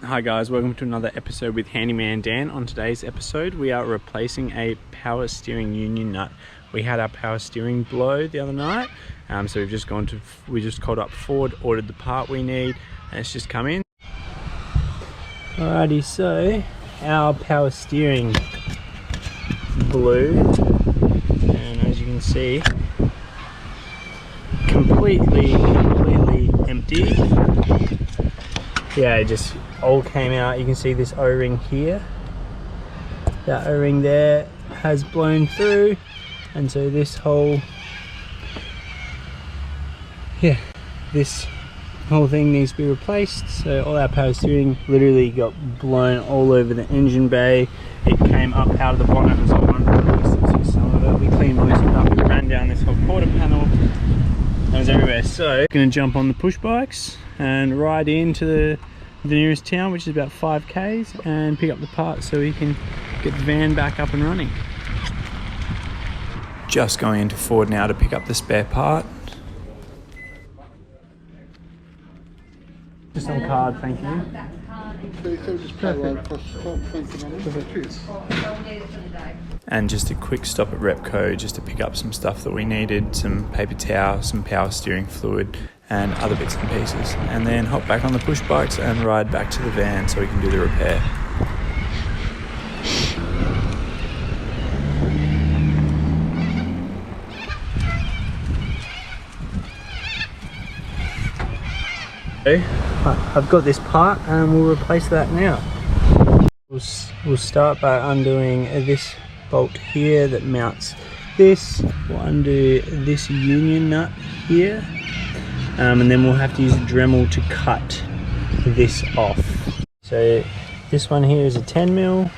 Hi guys, welcome to another episode with Handyman Dan. On today's episode we are replacing a power steering union nut. We had our power steering blow the other night, so we just called up Ford, ordered the part we need, and it's just come in. Alrighty, so our power steering blew, and as you can see, completely empty. Yeah, it just all came out. You can see this O-ring here. That O-ring there has blown through, and so this whole thing needs to be replaced. So all our power steering literally got blown all over the engine bay. It came up out of the bonnet as well. Some of it. We cleaned most of it up. We ran down this whole quarter panel. It was everywhere. So I'm gonna jump on the push bikes and ride into the nearest town, which is about 5 k's, and pick up the parts so we can get the van back up and running. Just going into Ford now to pick up the spare part. Just on card, thank you. And just a quick stop at Repco just to pick up some stuff that we needed, some paper towel, some power steering fluid and other bits and pieces, and then hop back on the push bikes and ride back to the van so we can do the repair. I've got this part and we'll replace that now. We'll start by undoing this bolt here that mounts this. We'll undo this union nut here, and then we'll have to use a Dremel to cut this off. So this one here is a 10mm.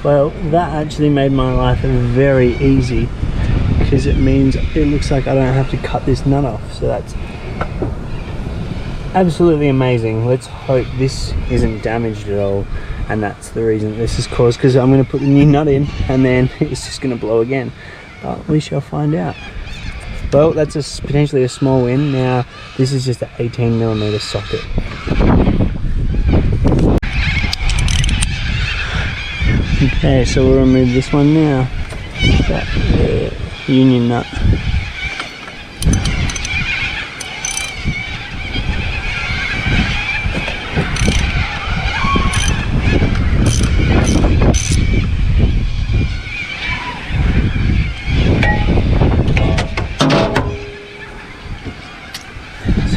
Well, that actually made my life very easy because it means it looks like I don't have to cut this nut off. So that's absolutely amazing. Let's hope this isn't damaged at all, and that's the reason this is caused, because I'm going to put the new nut in and then it's just going to blow again. But we shall find out. Well, that's potentially a small win. Now this is just an 18mm socket. Okay, so we'll remove this one now. That union nut.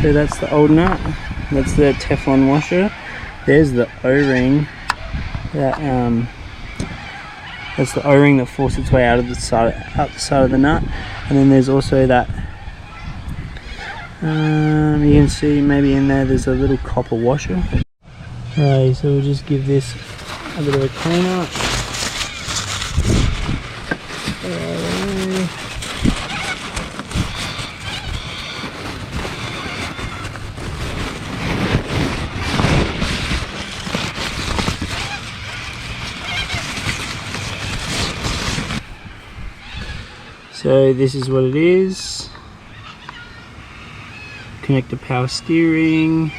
So that's the old nut. That's the Teflon washer. There's the O-ring. That's the O-ring that forced its way out the side of the nut, and then there's also that. You can see maybe in there's a little copper washer. Right, so we'll just give this a bit of a clean up. So this is what it is. Connect the power steering,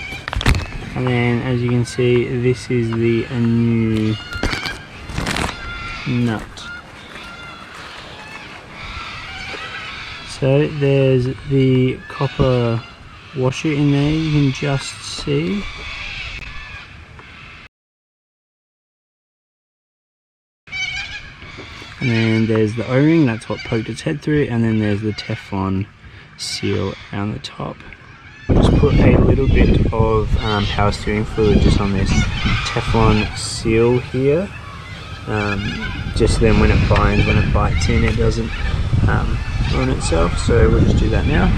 and then as you can see, this is the new nut. So there's the copper washer in there, you can just see. And then there's the O-ring, that's what poked its head through, and then there's the Teflon seal around the top. Just put a little bit of power steering fluid just on this Teflon seal here. Just then when it binds, when it bites in, it doesn't ruin itself. So we'll just do that now.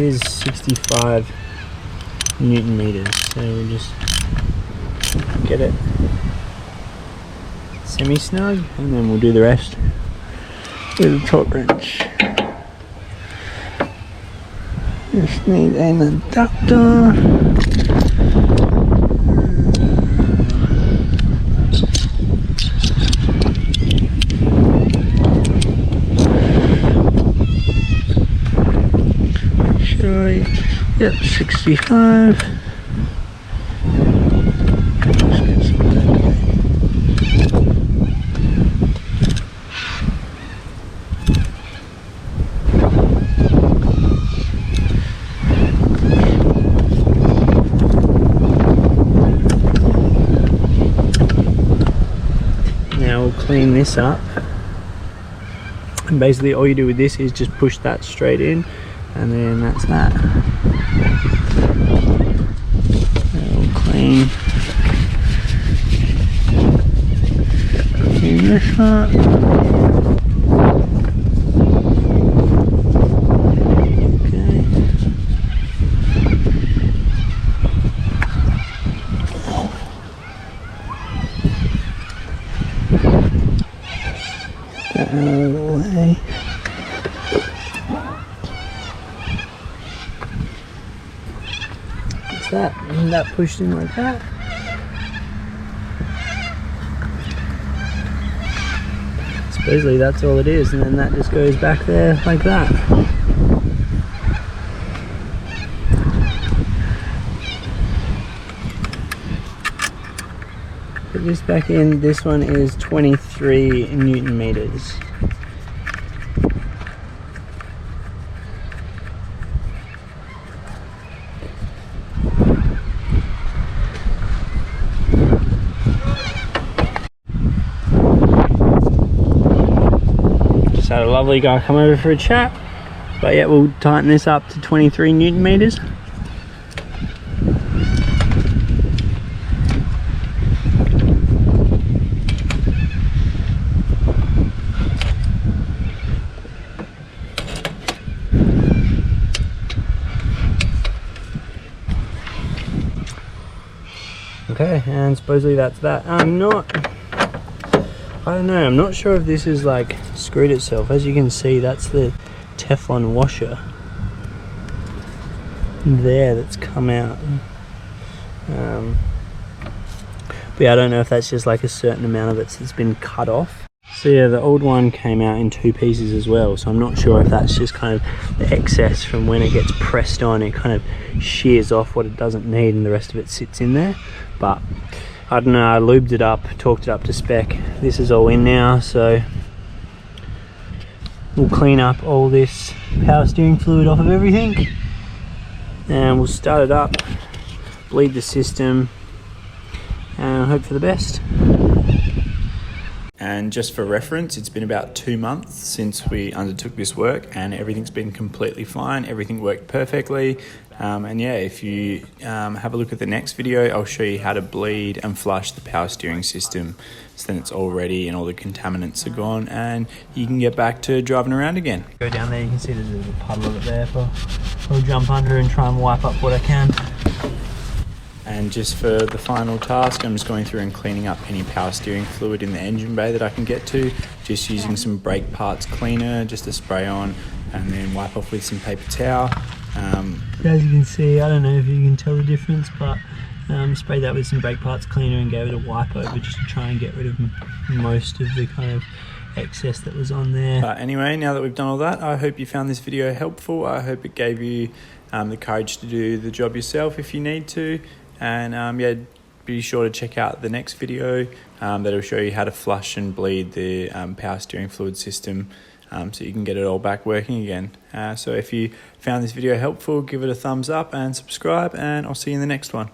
is 65 Newton meters, so we'll just get it semi-snug and then we'll do the rest with a torque wrench. Just need an adapter. Yep, 65. Let's get some Now we'll clean this up. And basically all you do with this is just push that straight in, and then that's that. Clean this up. Okay. Get that out of the way. That and that pushed in like that. Supposedly that's all it is, and then that just goes back there like that. Put this back in. This one is 23 Newton meters. Had a lovely guy come over for a chat, but yeah, we'll tighten this up to 23 Newton meters. Okay, and supposedly that's that. I don't know, I'm not sure if this is like screwed itself. As you can see, that's the Teflon washer there that's come out. But yeah, I don't know if that's just like a certain amount of it that's been cut off. So yeah, the old one came out in 2 pieces as well, so I'm not sure if that's just kind of the excess from when it gets pressed on. It kind of shears off what it doesn't need and the rest of it sits in there. But I don't know, I lubed it up, torqued it up to spec. This is all in now, so we'll clean up all this power steering fluid off of everything and we'll start it up, bleed the system and hope for the best. And just for reference, it's been about 2 months since we undertook this work and everything's been completely fine. Everything worked perfectly. And yeah, if you have a look at the next video, I'll show you how to bleed and flush the power steering system. So then it's all ready and all the contaminants are gone and you can get back to driving around again. Go down there, you can see there's a little puddle of it there. I'll jump under and try and wipe up what I can. And just for the final task, I'm just going through and cleaning up any power steering fluid in the engine bay that I can get to. Just using some brake parts cleaner just to spray on and then wipe off with some paper towel. As you can see, I don't know if you can tell the difference, but sprayed that with some brake parts cleaner and gave it a wipe over just to try and get rid of most of the kind of excess that was on there. But anyway, now that we've done all that, I hope you found this video helpful. I hope it gave you the courage to do the job yourself if you need to. And yeah, be sure to check out the next video that'll show you how to flush and bleed the power steering fluid system so you can get it all back working again. So if you found this video helpful, give it a thumbs up and subscribe, and I'll see you in the next one.